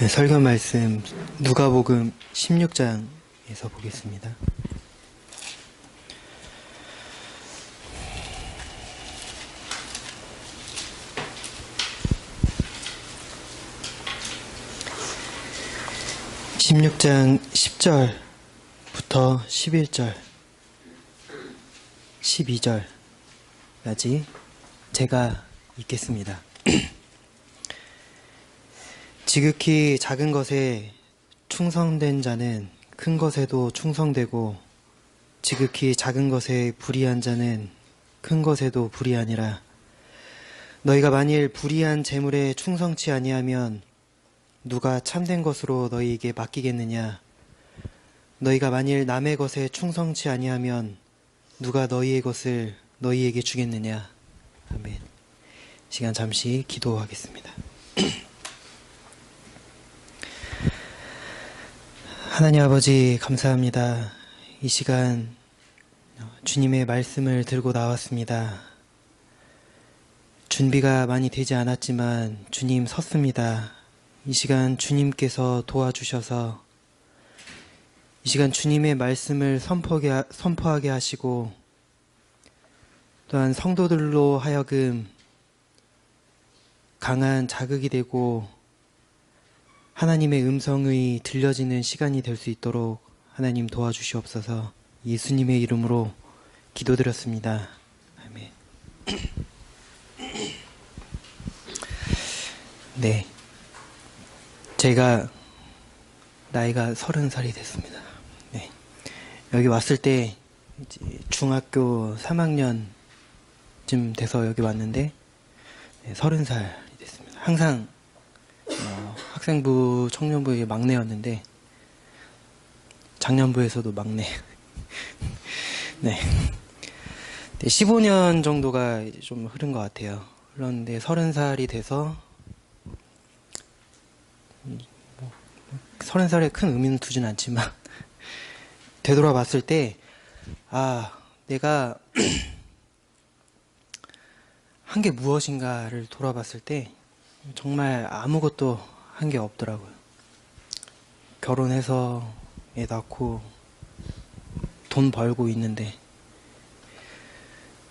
네, 설교 말씀 누가복음 16장에서 보겠습니다. (16장) 10절부터 11절 12절까지 제가 읽겠습니다. 지극히 작은 것에 충성된 자는 큰 것에도 충성되고, 지극히 작은 것에 불의한 자는 큰 것에도 불의하니라. 너희가 만일 불의한 재물에 충성치 아니하면 누가 참된 것으로 너희에게 맡기겠느냐? 너희가 만일 남의 것에 충성치 아니하면 누가 너희의 것을 너희에게 주겠느냐? 아멘. 시간 잠시 기도하겠습니다. 하나님 아버지, 감사합니다. 이 시간 주님의 말씀을 들고 나왔습니다. 준비가 많이 되지 않았지만 주님 섰습니다. 이 시간 주님께서 도와주셔서 이 시간 주님의 말씀을 선포하게 하시고, 또한 성도들로 하여금 강한 자극이 되고 하나님의 음성이 들려지는 시간이 될 수 있도록 하나님 도와주시옵소서. 예수님의 이름으로 기도드렸습니다. 아멘. 네, 제가 나이가 30살이 됐습니다. 네. 여기 왔을 때 이제 중학교 3학년쯤 돼서 여기 왔는데 30살이 됐습니다. 항상 학생부, 청년부의 막내였는데 작년부에서도 막내. 네. 15년 정도가 이제 좀 흐른 것 같아요. 그런데 30살이 돼서 30살에 큰 의미는 두진 않지만 되돌아봤을 때 내가 한 게 무엇인가를 돌아봤을 때 정말 아무것도 한 게 없더라고요. 결혼해서 애 낳고 돈 벌고 있는데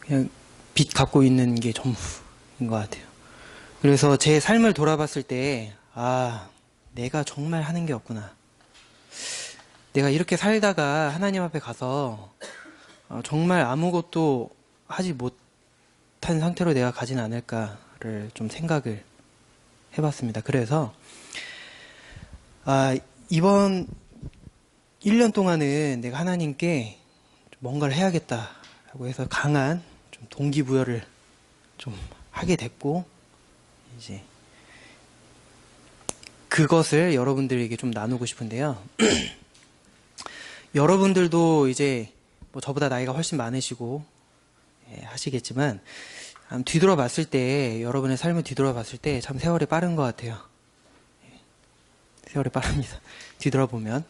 그냥 빚 갚고 있는 게 전부인 것 같아요. 그래서 제 삶을 돌아봤을 때 내가 정말 하는 게 없구나. 내가 이렇게 살다가 하나님 앞에 가서 정말 아무것도 하지 못한 상태로 내가 가진 않을까를 좀 생각을 해봤습니다. 그래서 이번 1년 동안은 내가 하나님께 뭔가를 해야겠다라고 해서 강한 좀 동기부여를 좀 하게 됐고, 이제 그것을 여러분들에게 좀 나누고 싶은데요. 여러분들도 이제 뭐 저보다 나이가 훨씬 많으시고 하시겠지만 뒤돌아봤을 때, 여러분의 삶을 뒤돌아봤을 때 참 세월이 빠른 것 같아요. 세월이 빠릅니다. 뒤돌아보면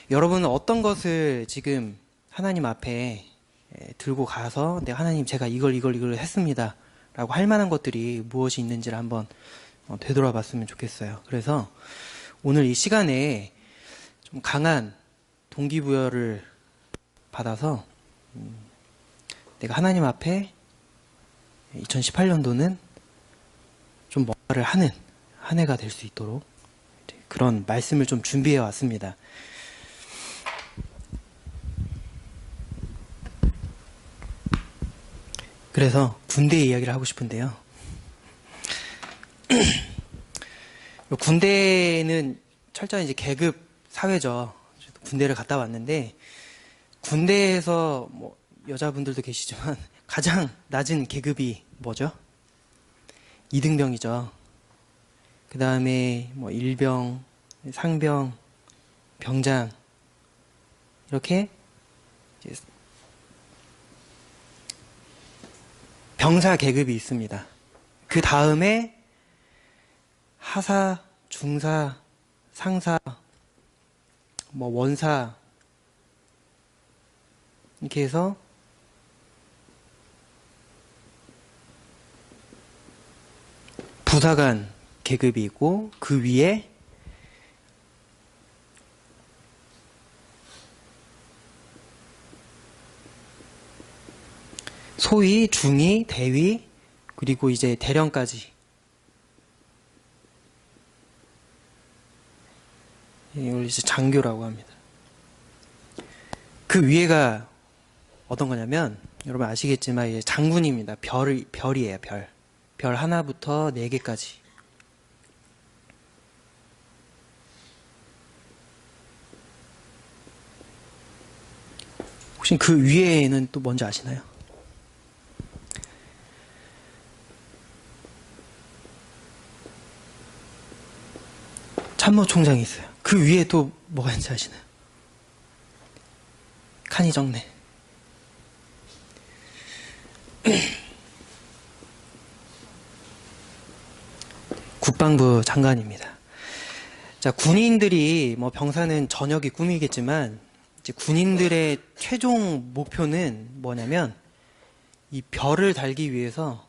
여러분은 어떤 것을 지금 하나님 앞에 들고 가서 하나님, 제가 이걸 했습니다 라고 할 만한 것들이 무엇이 있는지를 한번 되돌아봤으면 좋겠어요. 그래서 오늘 이 시간에 좀 강한 동기부여를 받아서 내가 하나님 앞에 2018년도는 좀 뭔가를 하는 한 해가 될 수 있도록 그런 말씀을 좀 준비해 왔습니다. 그래서 군대 이야기를 하고 싶은데요. 군대는 철저히 이제 계급 사회죠. 군대를 갔다 왔는데, 군대에서 뭐 여자분들도 계시지만 가장 낮은 계급이 뭐죠? 2등병이죠. 그 다음에 뭐 일병, 상병, 병장, 이렇게 이제 병사 계급이 있습니다. 그 다음에 하사, 중사, 상사, 뭐 원사, 이렇게 해서 부사관 계급이 있고, 그 위에 소위, 중위, 대위, 그리고 이제 대령까지. 이걸 이제 장교라고 합니다. 그 위에가 어떤 거냐면, 여러분 아시겠지만, 이제 장군입니다. 별이에요, 별. 별 하나부터 4개까지. 혹시 그 위에는 또 뭔지 아시나요? 참모총장이 있어요. 그 위에 또 뭐가 있는지 아시나요? 칸이 적네. 국방부 장관입니다. 자, 군인들이 뭐 병사는 전역이 꿈이겠지만 이제 군인들의 최종 목표는 뭐냐면 이 별을 달기 위해서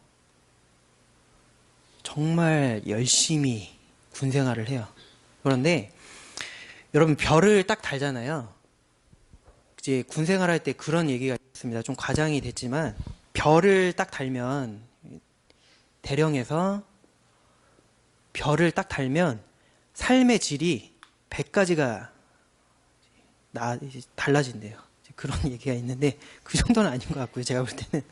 정말 열심히 군 생활을 해요. 그런데 여러분 별을 딱 달잖아요. 이제 군 생활할 때 그런 얘기가 있습니다. 좀 과장이 됐지만 별을 딱 달면 대령에서 별을 딱 달면 삶의 질이 100가지가 달라진대요. 그런 얘기가 있는데 그 정도는 아닌 것 같고요. 제가 볼 때는.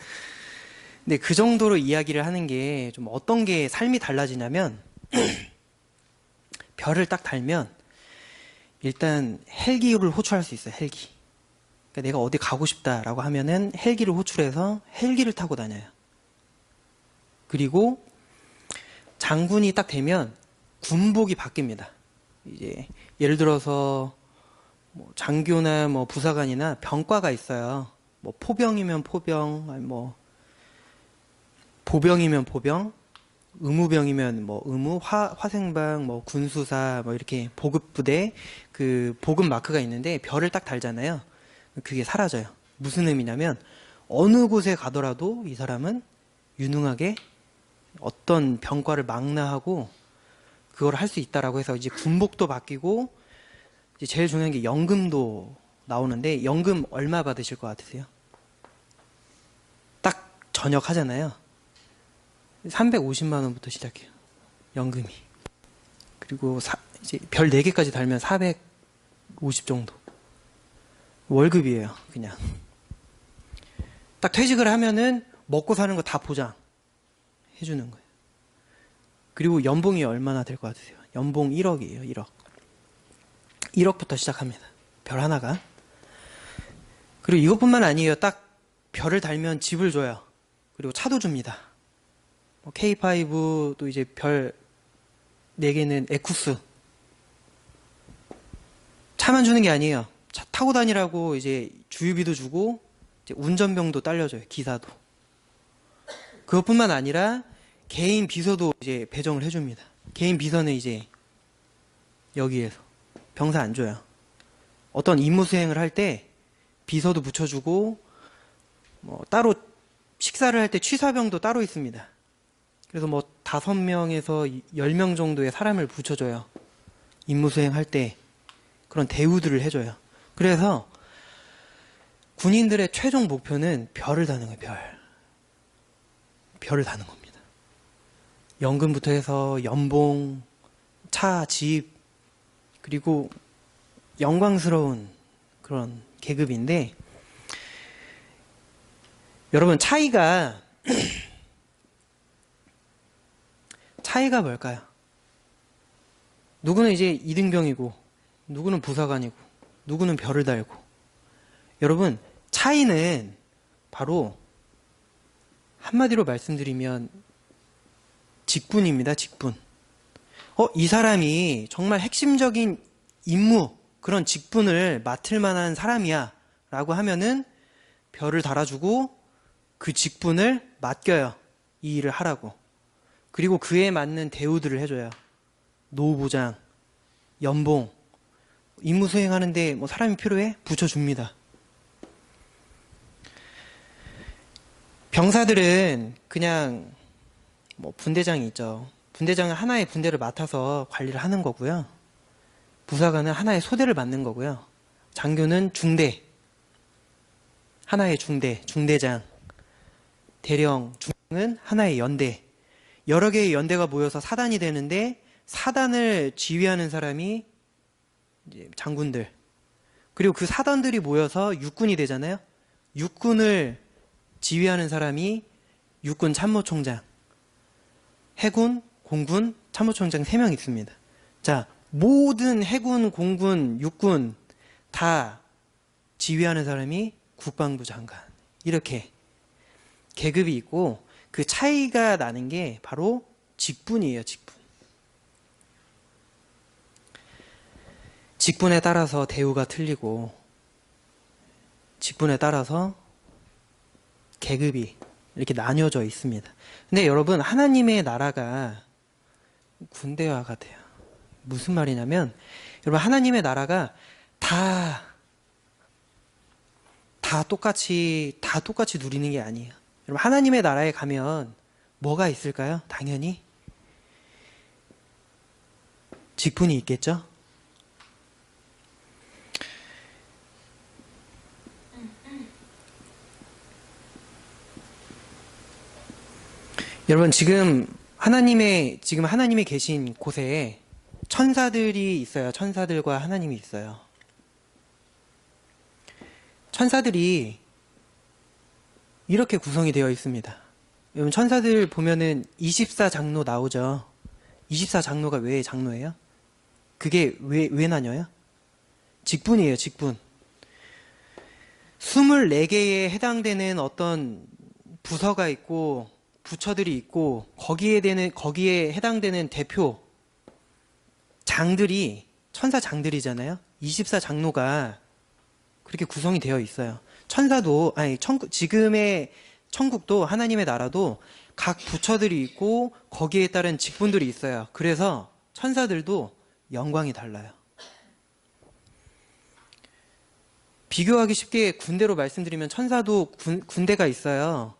근데 그 정도로 이야기를 하는 게 좀 어떤 게 삶이 달라지냐면 별을 딱 달면 일단 헬기를 호출할 수 있어요. 헬기. 그러니까 내가 어디 가고 싶다라고 하면은 헬기를 호출해서 헬기를 타고 다녀요. 그리고 장군이 딱 되면 군복이 바뀝니다. 이제 예를 들어서 뭐 장교나 뭐 부사관이나 병과가 있어요. 뭐 포병이면 포병, 아니 뭐 보병이면 보병, 의무병이면 뭐 의무, 화생방, 뭐 군수사, 뭐 이렇게 보급 부대 그 보급 마크가 있는데 별을 딱 달잖아요. 그게 사라져요. 무슨 의미냐면 어느 곳에 가더라도 이 사람은 유능하게 어떤 병과를 망라하고 그걸 할 수 있다라고 해서 이제 군복도 바뀌고 이제 제일 중요한 게 연금도 나오는데 연금 얼마 받으실 것 같으세요? 딱 전역하잖아요. 350만 원부터 시작해요. 연금이. 그리고 이제 별 4개까지 달면 450 정도. 월급이에요, 그냥. 딱 퇴직을 하면은 먹고 사는 거 다 보장 해주는 거예요. 그리고 연봉이 얼마나 될 것 같으세요? 연봉 1억이에요, 1억. 1억부터 시작합니다. 별 하나가. 그리고 이것뿐만 아니에요. 딱 별을 달면 집을 줘요. 그리고 차도 줍니다. K5도 이제 별 4개는 에쿠스. 차만 주는 게 아니에요. 차 타고 다니라고 이제 주유비도 주고 이제 운전병도 딸려줘요. 기사도. 그것뿐만 아니라 개인 비서도 이제 배정을 해줍니다. 개인 비서는 이제 여기에서 병사 안 줘요. 어떤 임무 수행을 할 때 비서도 붙여주고 뭐 따로 식사를 할 때 취사병도 따로 있습니다. 그래서 뭐 5명에서 10명 정도의 사람을 붙여줘요. 임무 수행할 때 그런 대우들을 해줘요. 그래서 군인들의 최종 목표는 별을 다는 거예요. 별을 다는 겁니다. 연금부터 해서 연봉, 차, 집, 그리고 영광스러운 그런 계급인데 여러분 차이가 뭘까요? 누구는 이제 이등병이고 누구는 부사관이고 누구는 별을 달고 여러분 차이는 바로 한마디로 말씀드리면 직분입니다. 직분. 이 사람이 정말 핵심적인 임무 그런 직분을 맡을 만한 사람이야 라고 하면은 별을 달아주고 그 직분을 맡겨요. 이 일을 하라고. 그리고 그에 맞는 대우들을 해줘요. 노후보장, 연봉, 임무 수행하는데 뭐 사람이 필요해? 붙여줍니다. 병사들은 그냥 뭐 분대장이 있죠. 분대장은 하나의 분대를 맡아서 관리를 하는 거고요. 부사관은 하나의 소대를 맡는 거고요. 장교는 중대, 하나의 중대, 중대장. 대령, 중은 하나의 연대. 여러 개의 연대가 모여서 사단이 되는데 사단을 지휘하는 사람이 이제 장군들. 그리고 그 사단들이 모여서 육군이 되잖아요. 육군을 지휘하는 사람이 육군 참모총장. 해군, 공군, 참모총장 3명 있습니다. 자, 모든 해군, 공군, 육군 다 지휘하는 사람이 국방부 장관. 이렇게 계급이 있고 그 차이가 나는 게 바로 직분이에요, 직분. 직분에 따라서 대우가 틀리고 직분에 따라서 계급이 이렇게 나뉘어져 있습니다. 근데 여러분, 하나님의 나라가 군대와 같아요. 무슨 말이냐면, 여러분, 하나님의 나라가 다 똑같이 누리는 게 아니에요. 여러분, 하나님의 나라에 가면 뭐가 있을까요? 당연히 직분이 있겠죠? 여러분, 지금 하나님의 계신 곳에 천사들이 있어요. 천사들과 하나님이 있어요. 천사들이 이렇게 구성이 되어 있습니다. 여러분, 천사들 보면은 24장로 나오죠. 24장로가 왜 장로예요? 그게 왜 나뉘어요? 직분이에요, 직분. 24개에 해당되는 어떤 부서가 있고 부처들이 있고 거기에 해당되는 대표 장들이 천사 장들이잖아요. 24장로가 그렇게 구성이 되어 있어요. 지금의 천국도 하나님의 나라도 각 부처들이 있고 거기에 따른 직분들이 있어요. 그래서 천사들도 영광이 달라요. 비교하기 쉽게 군대로 말씀드리면 천사도 군대가 있어요.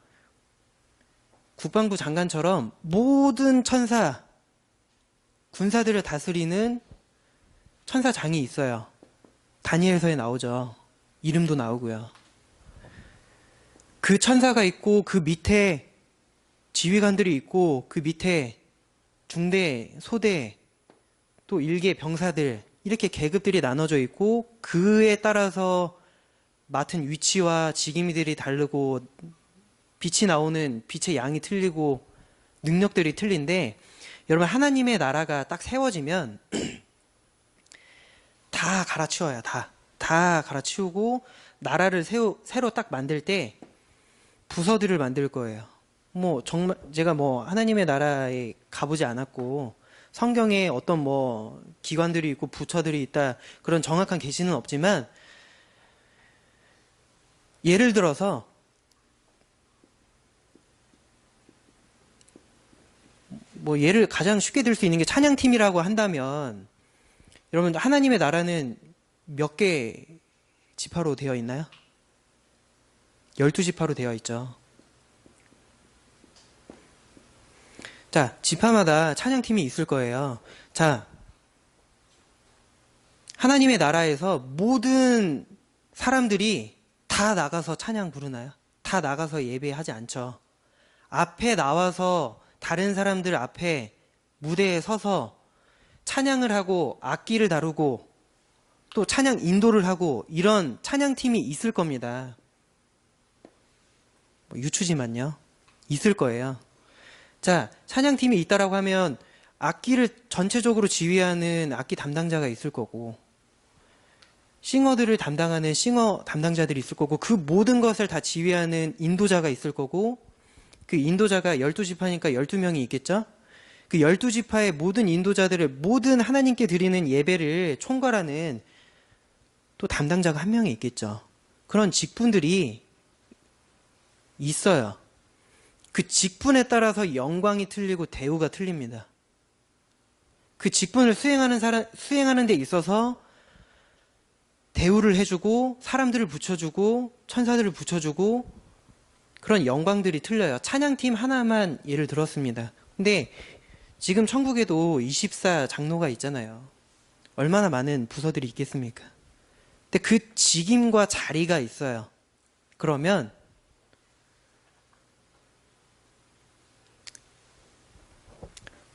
국방부 장관처럼 모든 군사들을 다스리는 천사장이 있어요. 다니엘서에 나오죠. 이름도 나오고요. 그 천사가 있고 그 밑에 지휘관들이 있고 그 밑에 중대, 소대, 또 일개 병사들 이렇게 계급들이 나눠져 있고 그에 따라서 맡은 위치와 직임들이 다르고 빛이 나오는 빛의 양이 틀리고 능력들이 틀린데 여러분 하나님의 나라가 딱 세워지면 다 갈아치워요. 다 갈아치우고 나라를 새로 딱 만들 때 부서들을 만들 거예요. 뭐 정말 제가 뭐 하나님의 나라에 가보지 않았고 성경에 어떤 뭐 기관들이 있고 부처들이 있다 그런 정확한 계시는 없지만 예를 들어서 뭐 예를 가장 쉽게 들 수 있는 게 찬양팀이라고 한다면 여러분 하나님의 나라는 몇 개 지파로 되어 있나요? 12지파로 되어 있죠. 자, 지파마다 찬양팀이 있을 거예요. 자, 하나님의 나라에서 모든 사람들이 다 나가서 찬양 부르나요? 다 나가서 예배하지 않죠. 앞에 나와서 다른 사람들 앞에 무대에 서서 찬양을 하고 악기를 다루고 또 찬양 인도를 하고 이런 찬양팀이 있을 겁니다. 유추지만요. 있을 거예요. 자, 찬양팀이 있다라고 하면 악기를 전체적으로 지휘하는 악기 담당자가 있을 거고 싱어들을 담당하는 싱어 담당자들이 있을 거고 그 모든 것을 다 지휘하는 인도자가 있을 거고 그 인도자가 12지파니까 12명이 있겠죠? 그 12지파의 모든 인도자들을 모든 하나님께 드리는 예배를 총괄하는 또 담당자가 한 명이 있겠죠. 그런 직분들이 있어요. 그 직분에 따라서 영광이 틀리고 대우가 틀립니다. 그 직분을 수행하는 데 있어서 대우를 해주고 사람들을 붙여주고 천사들을 붙여주고 그런 영광들이 틀려요. 찬양팀 하나만 예를 들었습니다. 근데 지금 천국에도 24장로가 있잖아요. 얼마나 많은 부서들이 있겠습니까? 근데 그 직임과 자리가 있어요. 그러면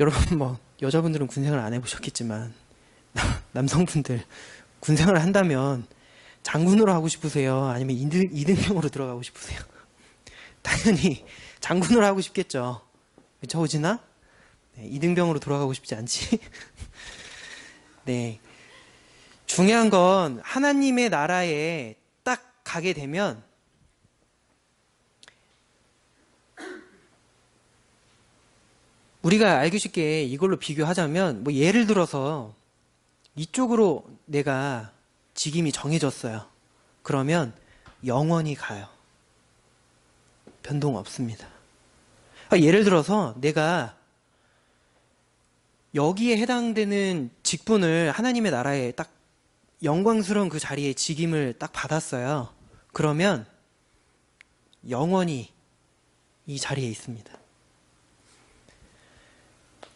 여러분 뭐 여자분들은 군생활 안 해보셨겠지만 남성분들 군생활을 한다면 장군으로 하고 싶으세요? 아니면 이등병으로 들어가고 싶으세요? 당연히 장군으로 하고 싶겠죠. 그쵸, 호진아? 네, 이등병으로 돌아가고 싶지 않지? 네. 중요한 건 하나님의 나라에 딱 가게 되면 우리가 알기 쉽게 이걸로 비교하자면 뭐 예를 들어서 이쪽으로 내가 직임이 정해졌어요. 그러면 영원히 가요. 변동 없습니다. 예를 들어서 내가 여기에 해당되는 직분을 하나님의 나라에 딱 영광스러운 그 자리에 직임을 딱 받았어요. 그러면 영원히 이 자리에 있습니다.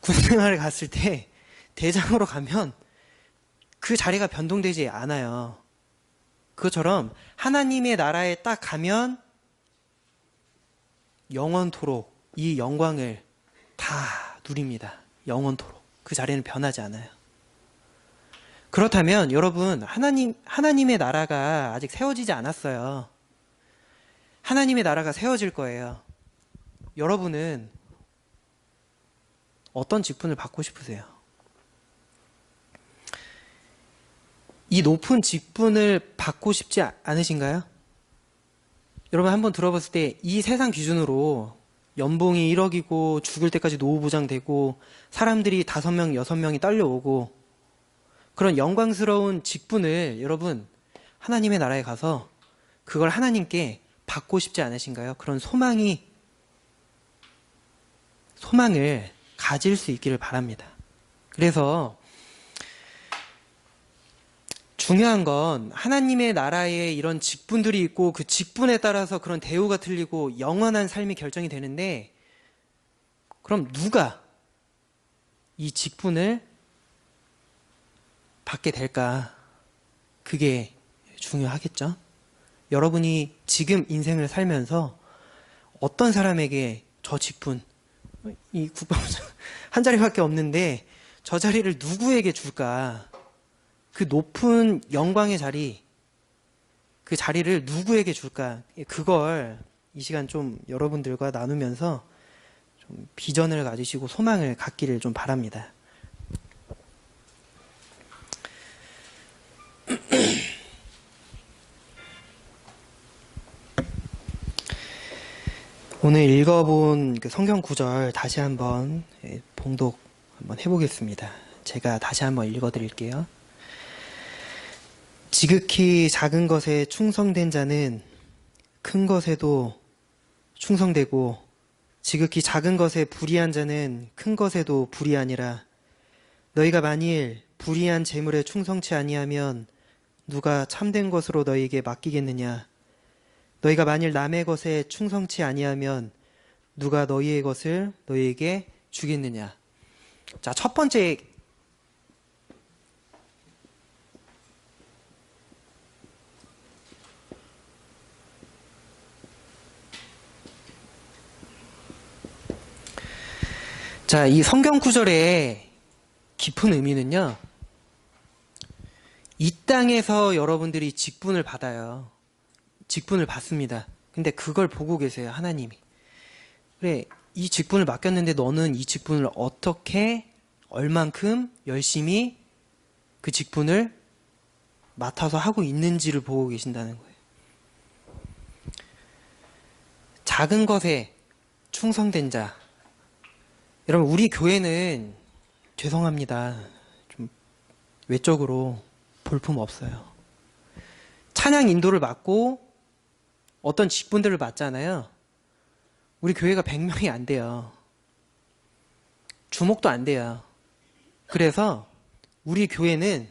군생활을 갔을 때 대장으로 가면 그 자리가 변동되지 않아요. 그것처럼 하나님의 나라에 딱 가면 영원토록 이 영광을 다 누립니다. 영원토록. 그 자리는 변하지 않아요. 그렇다면 여러분, 하나님의 나라가 아직 세워지지 않았어요. 하나님의 나라가 세워질 거예요. 여러분은 어떤 직분을 받고 싶으세요? 이 높은 직분을 받고 싶지 않으신가요? 여러분 한번 들어봤을 때 이 세상 기준으로 연봉이 1억이고 죽을 때까지 노후 보장되고 사람들이 5명, 6명이 딸려오고 그런 영광스러운 직분을 여러분 하나님의 나라에 가서 그걸 하나님께 받고 싶지 않으신가요? 그런 소망을 가질 수 있기를 바랍니다. 그래서 중요한 건 하나님의 나라에 이런 직분들이 있고 그 직분에 따라서 그런 대우가 틀리고 영원한 삶이 결정이 되는데 그럼 누가 이 직분을 받게 될까? 그게 중요하겠죠? 여러분이 지금 인생을 살면서 어떤 사람에게 저 직분, 이 국방부장 한 자리밖에 없는데 저 자리를 누구에게 줄까? 그 높은 영광의 자리, 그 자리를 누구에게 줄까? 그걸 이 시간 좀 여러분들과 나누면서 좀 비전을 가지시고 소망을 갖기를 좀 바랍니다. 오늘 읽어본 그 성경 구절 다시 한번 봉독 한번 해보겠습니다. 제가 다시 한번 읽어드릴게요. 지극히 작은 것에 충성된 자는 큰 것에도 충성되고 지극히 작은 것에 불의한 자는 큰 것에도 불의하니라. 너희가 만일 불의한 재물에 충성치 아니하면 누가 참된 것으로 너희에게 맡기겠느냐. 너희가 만일 남의 것에 충성치 아니하면 누가 너희의 것을 너희에게 주겠느냐. 자, 첫 번째 자, 이 성경 구절의 깊은 의미는요. 이 땅에서 여러분들이 직분을 받아요. 직분을 받습니다. 근데 그걸 보고 계세요, 하나님이. 그래, 이 직분을 맡겼는데 너는 이 직분을 어떻게, 얼만큼 열심히 그 직분을 맡아서 하고 있는지를 보고 계신다는 거예요. 작은 것에 충성된 자. 여러분, 우리 교회는 죄송합니다. 좀 외적으로 볼품 없어요. 찬양 인도를 맡고 어떤 직분들을 맡잖아요. 우리 교회가 100명이 안 돼요. 주목도 안 돼요. 그래서 우리 교회는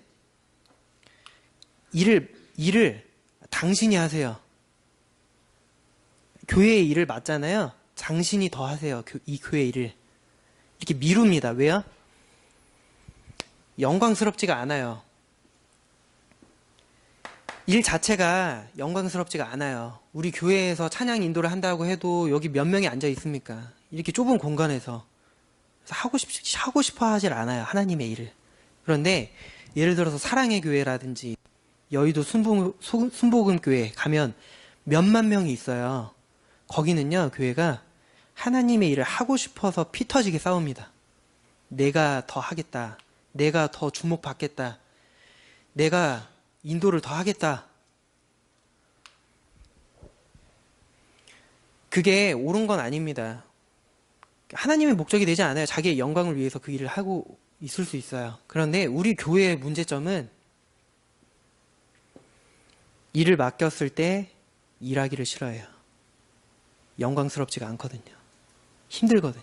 일을 당신이 하세요. 교회의 일을 맡잖아요. 당신이 더 하세요. 이 교회 일을. 이렇게 미룹니다. 왜요? 영광스럽지가 않아요. 일 자체가 영광스럽지가 않아요. 우리 교회에서 찬양 인도를 한다고 해도 여기 몇 명이 앉아 있습니까? 이렇게 좁은 공간에서. 그래서 하고 싶어 하질 않아요. 하나님의 일을. 그런데 예를 들어서 사랑의 교회라든지 여의도 순복음 교회 가면 몇만 명이 있어요. 거기는요, 교회가 하나님의 일을 하고 싶어서 피 터지게 싸웁니다. 내가 더 하겠다. 내가 더 주목받겠다. 내가 인도를 더 하겠다. 그게 옳은 건 아닙니다. 하나님의 목적이 되지 않아요. 자기의 영광을 위해서 그 일을 하고 있을 수 있어요. 그런데 우리 교회의 문제점은 일을 맡겼을 때 일하기를 싫어해요. 영광스럽지가 않거든요. 힘들거든요.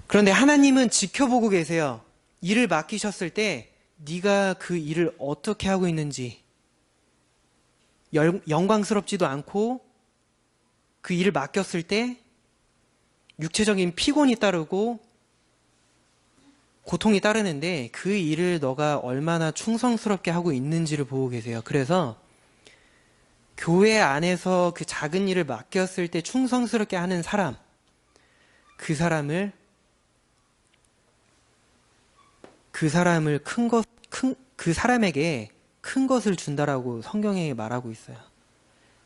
그런데 하나님은 지켜보고 계세요. 일을 맡기셨을 때 네가 그 일을 어떻게 하고 있는지, 영광스럽지도 않고 그 일을 맡겼을 때 육체적인 피곤이 따르고 고통이 따르는데 그 일을 너가 얼마나 충성스럽게 하고 있는지를 보고 계세요. 그래서 교회 안에서 그 작은 일을 맡겼을 때 충성스럽게 하는 사람, 그 사람을 그 사람에게 큰 것을 준다라고 성경에 말하고 있어요.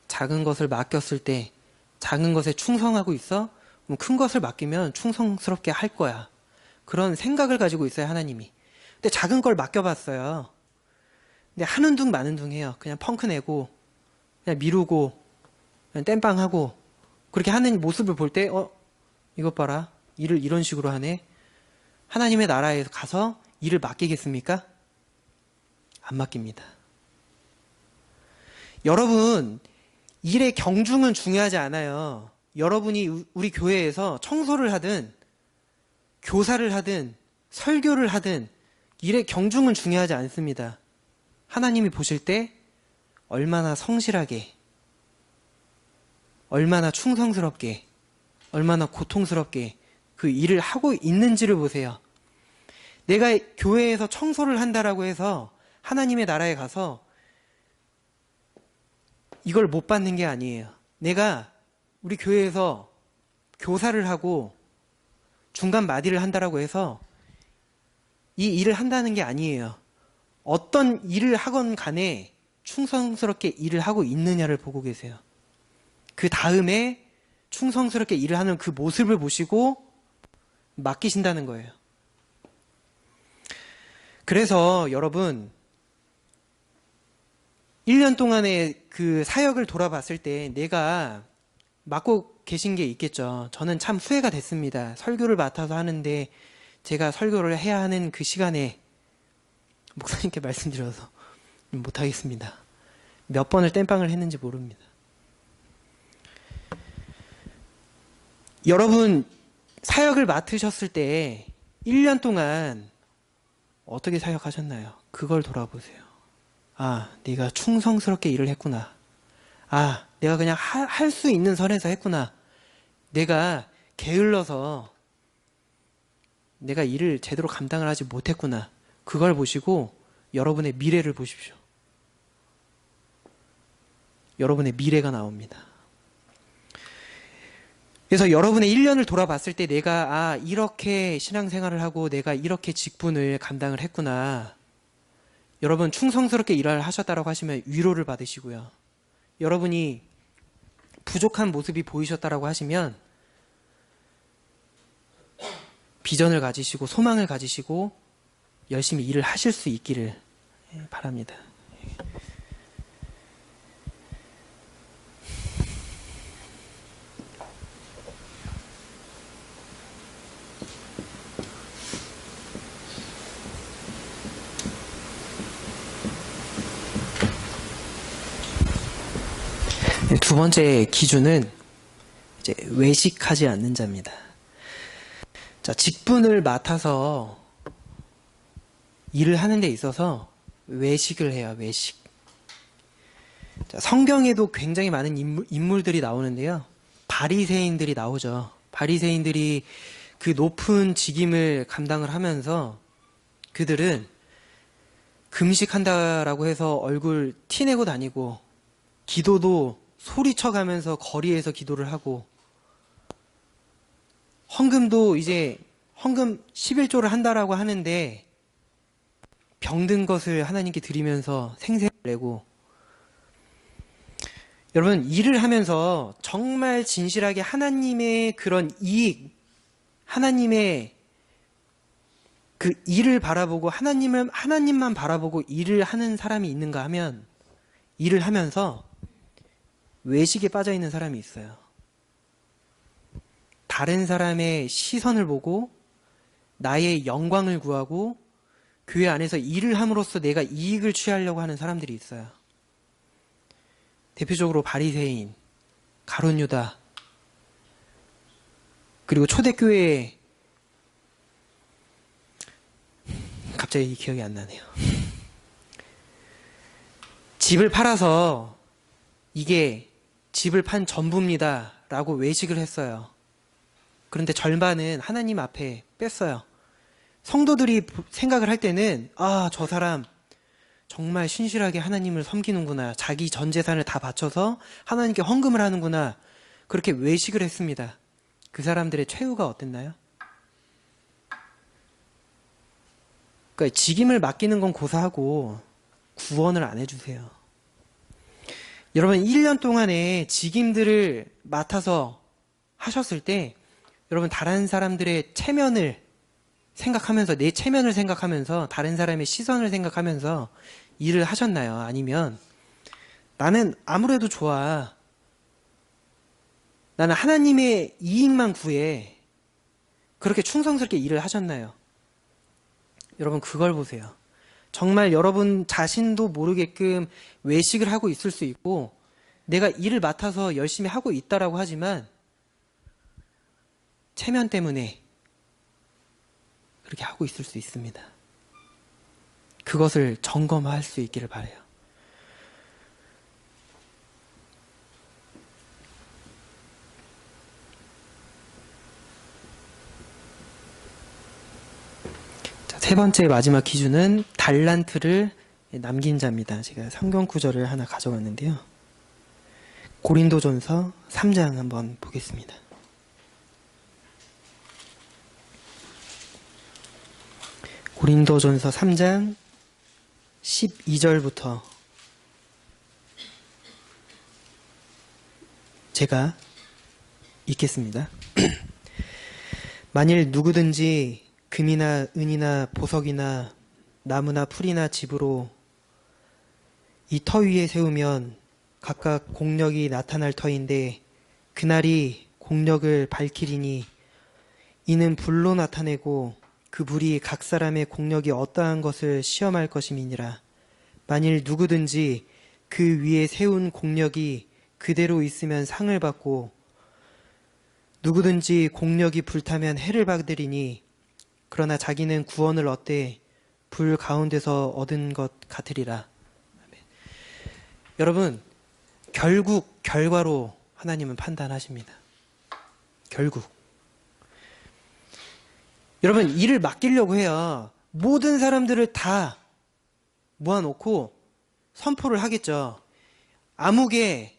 작은 것을 맡겼을 때 작은 것에 충성하고 있어? 그럼 큰 것을 맡기면 충성스럽게 할 거야. 그런 생각을 가지고 있어요, 하나님이. 근데 작은 걸 맡겨봤어요. 근데 하는 둥 마는 둥 해요. 그냥 펑크 내고 그냥 미루고 그냥 땜빵하고 그렇게 하는 모습을 볼 때 이것 봐라. 일을 이런 식으로 하네. 하나님의 나라에 가서 일을 맡기겠습니까? 안 맡깁니다. 여러분, 일의 경중은 중요하지 않아요. 여러분이 우리 교회에서 청소를 하든 교사를 하든 설교를 하든 일의 경중은 중요하지 않습니다. 하나님이 보실 때 얼마나 성실하게, 얼마나 충성스럽게, 얼마나 고통스럽게 그 일을 하고 있는지를 보세요. 내가 교회에서 청소를 한다라고 해서 하나님의 나라에 가서 이걸 못 받는 게 아니에요. 내가 우리 교회에서 교사를 하고 중간 마디를 한다라고 해서 이 일을 한다는 게 아니에요. 어떤 일을 하건 간에 충성스럽게 일을 하고 있느냐를 보고 계세요. 그 다음에 충성스럽게 일을 하는 그 모습을 보시고 맡기신다는 거예요. 그래서 여러분 1년 동안의 그 사역을 돌아봤을 때 내가 맡고 계신 게 있겠죠. 저는 참 후회가 됐습니다. 설교를 맡아서 하는데 제가 설교를 해야 하는 그 시간에 목사님께 말씀드려서 못하겠습니다. 몇 번을 땜빵을 했는지 모릅니다. 여러분 사역을 맡으셨을 때 1년 동안 어떻게 사역하셨나요? 그걸 돌아보세요. 아, 네가 충성스럽게 일을 했구나. 아, 내가 그냥 할 수 있는 선에서 했구나. 내가 게을러서 내가 일을 제대로 감당을 하지 못했구나. 그걸 보시고 여러분의 미래를 보십시오. 여러분의 미래가 나옵니다. 그래서 여러분의 1년을 돌아봤을 때 내가 이렇게 신앙생활을 하고 내가 이렇게 직분을 감당을 했구나. 여러분 충성스럽게 일을 하셨다고 하시면 위로를 받으시고요. 여러분이 부족한 모습이 보이셨다고 하시면 비전을 가지시고 소망을 가지시고 열심히 일을 하실 수 있기를 바랍니다. 두 번째 기준은 이제 외식하지 않는 자입니다. 자, 직분을 맡아서 일을 하는 데 있어서 외식을 해요. 외식. 자, 성경에도 굉장히 많은 인물들이 나오는데요. 바리새인들이 나오죠. 바리새인들이 그 높은 직임을 감당을 하면서 그들은 금식한다라고 해서 얼굴 티내고 다니고 기도도 소리쳐가면서 거리에서 기도를 하고 헌금도 이제 헌금 11조를 한다라고 하는데 병든 것을 하나님께 드리면서 생색을 내고, 여러분 일을 하면서 정말 진실하게 하나님의 그런 이익, 하나님의 그 일을 바라보고 하나님만 바라보고 일을 하는 사람이 있는가 하면, 일을 하면서 외식에 빠져 있는 사람이 있어요. 다른 사람의 시선을 보고 나의 영광을 구하고 교회 안에서 일을 함으로써 내가 이익을 취하려고 하는 사람들이 있어요. 대표적으로 바리새인, 가룟 유다, 그리고 초대교회에 갑자기 기억이 안 나네요. 집을 팔아서 이게 집을 판 전부입니다 라고 외식을 했어요. 그런데 절반은 하나님 앞에 뺐어요. 성도들이 생각을 할 때는 저 사람 정말 신실하게 하나님을 섬기는구나, 자기 전 재산을 다 바쳐서 하나님께 헌금을 하는구나, 그렇게 외식을 했습니다. 그 사람들의 최후가 어땠나요? 그러니까 직임을 맡기는 건 고사하고 구원을 안 해주세요. 여러분 1년 동안에 직임들을 맡아서 하셨을 때 여러분 다른 사람들의 체면을 생각하면서, 내 체면을 생각하면서, 다른 사람의 시선을 생각하면서 일을 하셨나요? 아니면 나는 아무래도 좋아, 나는 하나님의 이익만 구해, 그렇게 충성스럽게 일을 하셨나요? 여러분 그걸 보세요. 정말 여러분 자신도 모르게끔 외식을 하고 있을 수 있고, 내가 일을 맡아서 열심히 하고 있다라고 하지만 체면 때문에 그렇게 하고 있을 수 있습니다. 그것을 점검할 수 있기를 바라요. 자, 세 번째 마지막 기준은 달란트를 남긴 자입니다. 제가 성경 구절을 하나 가져왔는데요. 고린도전서 3장 한번 보겠습니다. 고린도전서 3장 12절부터 제가 읽겠습니다. 만일 누구든지 금이나 은이나 보석이나 나무나 풀이나 집으로 이 터 위에 세우면 각각 공력이 나타날 터인데 그날이 공력을 밝히리니 이는 불로 나타내고 그 불이 각 사람의 공력이 어떠한 것을 시험할 것임이니라. 만일 누구든지 그 위에 세운 공력이 그대로 있으면 상을 받고 누구든지 공력이 불타면 해를 받으리니 그러나 자기는 구원을 얻되 불 가운데서 얻은 것 같으리라. 여러분 결국 결과로 하나님은 판단하십니다. 결국 여러분 일을 맡기려고 해요. 모든 사람들을 다 모아놓고 선포를 하겠죠. 아무개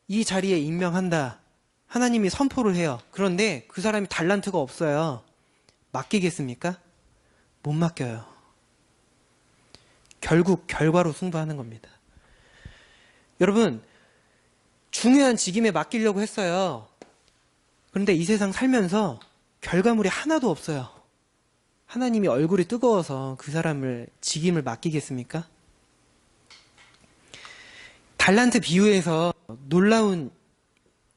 이 자리에 임명한다. 하나님이 선포를 해요. 그런데 그 사람이 달란트가 없어요. 맡기겠습니까? 못 맡겨요. 결국 결과로 승부하는 겁니다. 여러분 중요한 직임에 맡기려고 했어요. 그런데 이 세상 살면서 결과물이 하나도 없어요. 하나님이 얼굴이 뜨거워서 그 사람을 직임을 맡기겠습니까? 달란트 비유에서 놀라운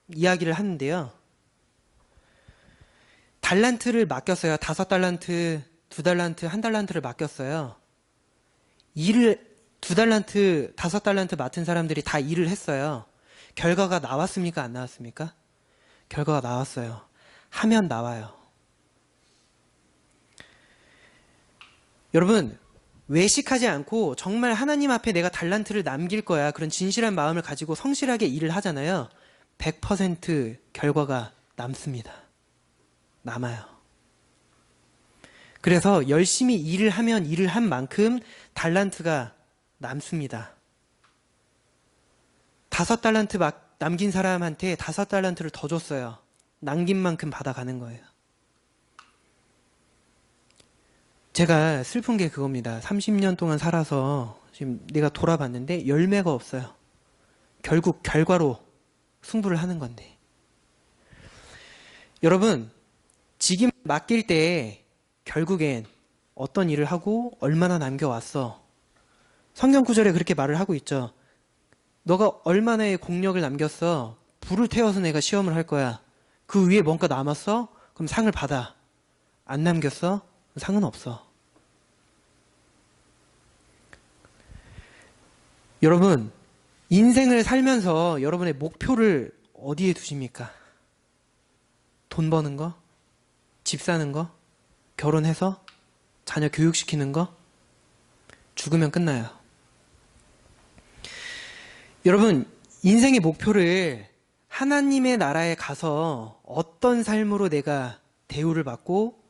이야기를 하는데요. 달란트를 맡겼어요. 5달란트, 2달란트, 1달란트를 맡겼어요. 일을 2달란트, 5달란트 맡은 사람들이 다 일을 했어요. 결과가 나왔습니까? 안 나왔습니까? 결과가 나왔어요. 하면 나와요. 여러분 외식하지 않고 정말 하나님 앞에 내가 달란트를 남길 거야, 그런 진실한 마음을 가지고 성실하게 일을 하잖아요. 100% 결과가 남습니다. 남아요. 그래서 열심히 일을 하면 일을 한 만큼 달란트가 남습니다. 5달란트 남긴 사람한테 5달란트를 더 줬어요. 남긴 만큼 받아가는 거예요. 제가 슬픈 게 그겁니다. 30년 동안 살아서 지금 내가 돌아봤는데 열매가 없어요. 결국 결과로 승부를 하는 건데. 여러분, 직임 맡길 때 결국엔 어떤 일을 하고 얼마나 남겨왔어. 성경 구절에 그렇게 말을 하고 있죠. 너가 얼마나의 공력을 남겼어. 불을 태워서 내가 시험을 할 거야. 그 위에 뭔가 남았어? 그럼 상을 받아. 안 남겼어? 상은 없어. 여러분, 인생을 살면서 여러분의 목표를 어디에 두십니까? 돈 버는 거? 집 사는 거? 결혼해서? 자녀 교육시키는 거? 죽으면 끝나요. 여러분, 인생의 목표를 하나님의 나라에 가서 어떤 삶으로 내가 대우를 받고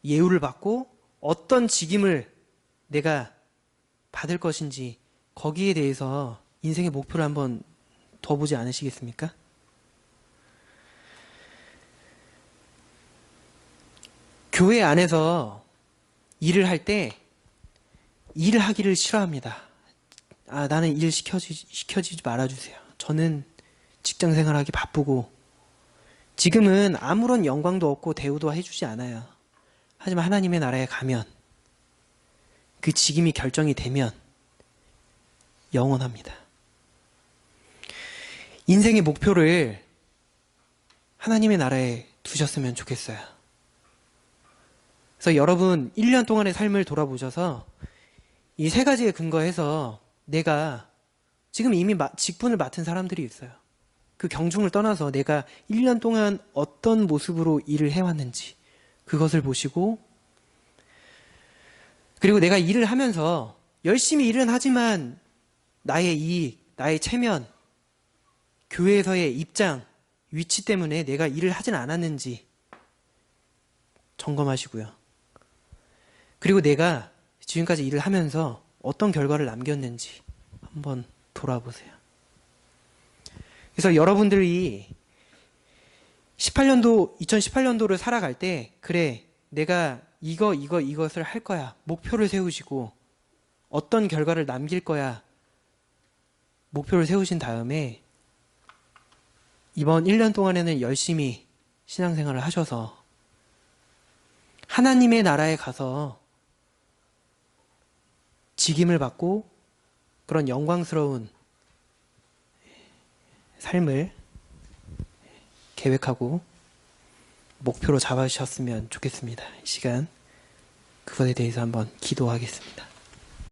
예우를 받고 어떤 직임을 내가 받을 것인지 거기에 대해서 인생의 목표를 한번 더 보지 않으시겠습니까? 교회 안에서 일을 할 때 일을 하기를 싫어합니다. 아, 나는 일 시켜주지 말아주세요. 저는 직장 생활하기 바쁘고 지금은 아무런 영광도 없고 대우도 해주지 않아요. 하지만 하나님의 나라에 가면 그 직임이 결정이 되면 영원합니다. 인생의 목표를 하나님의 나라에 두셨으면 좋겠어요. 그래서 여러분 1년 동안의 삶을 돌아보셔서 이 세 가지에 근거해서 내가 지금 이미 직분을 맡은 사람들이 있어요. 그 경중을 떠나서 내가 1년 동안 어떤 모습으로 일을 해왔는지 그것을 보시고 그리고 내가 일을 하면서 열심히 일은 하지만 나의 이익, 나의 체면, 교회에서의 입장, 위치 때문에 내가 일을 하진 않았는지 점검하시고요. 그리고 내가 지금까지 일을 하면서 어떤 결과를 남겼는지 한번 돌아보세요. 그래서 여러분들이 2018년도를 살아갈 때 그래 내가 이것을 할 거야 목표를 세우시고 어떤 결과를 남길 거야 목표를 세우신 다음에 이번 1년 동안에는 열심히 신앙생활을 하셔서 하나님의 나라에 가서 직임을 받고 그런 영광스러운 삶을 계획하고 목표로 잡으셨으면 좋겠습니다. 이 시간 그것에 대해서 한번 기도하겠습니다.